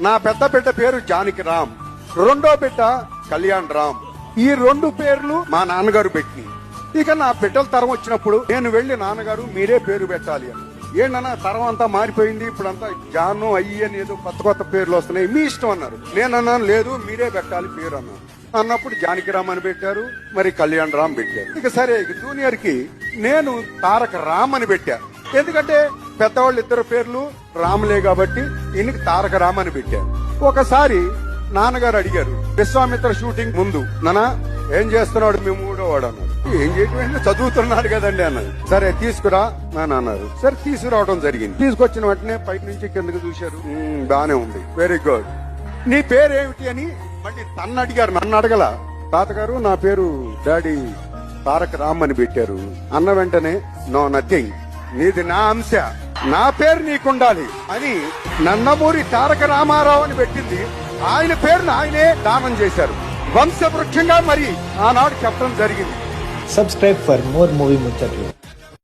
నా పెద్ద బిడ్డ పేరు జానకి రామ్, రెండో బిడ్డ కళ్యాణ్ రామ్. ఈ రెండు పేర్లు మా నాన్నగారు పెట్టి, ఇక నా బిడ్డల తరం వచ్చినప్పుడు నేను వెళ్లి నాన్నగారు మీరే పేరు పెట్టాలి అని. ఏంటన్నా తరం అంతా మారిపోయింది, ఇప్పుడంతా జాను అయ్యి అని ఏదో కొత్త కొత్త పేర్లు వస్తున్నాయి, మీ ఇష్టం అన్నారు. నేనన్నాను లేదు మీరే పెట్టాలి పేరు అన్నాను. అన్నప్పుడు జానకి రామ్ అని పెట్టారు, మరి కళ్యాణ్ రామ్ పెట్టారు. ఇక సరే జూనియర్ కి నేను తారక రామ్ అని పెట్టా, ఎందుకంటే పెద్దవాళ్ళు ఇద్దరు పేర్లు రాములే కాబట్టి ఈయనకి తారక రామ్ అని పెట్టారు. ఒకసారి నాన్నగారు అడిగారు విశ్వామిత్ర షూటింగ్ ముందు, నాన్న ఏం చేస్తున్నాడు మీ మూడోవాడు అన్నాడు. ఏం చేయటం చదువుతున్నాడు కదండి అన్నది. సరే తీసుకురా నాన్న అన్నారు. సరే తీసుకురావడం జరిగింది. తీసుకొచ్చిన వెంటనే పైకి నుంచి కిందకి చూశారు, బానే ఉంది, వెరీ గుడ్. నీ పేరేమిటి అని మళ్ళీ తన్ను అడిగారు, నన్ను అడగల. తాతగారు నా పేరు డాడీ తారక రామ్ అని పెట్టారు అన్న వెంటనే నో నథింగ్, నీది నా అంశ, నా పేరు నీకుండాలి అని నందమూరి తారక రామారావు అని పెట్టింది. ఆయన పేరును ఆయనే దానం చేశారు, వంశవృక్షంగా మరి ఆనాడు చెప్పడం జరిగింది. Subscribe for more movie muchachos.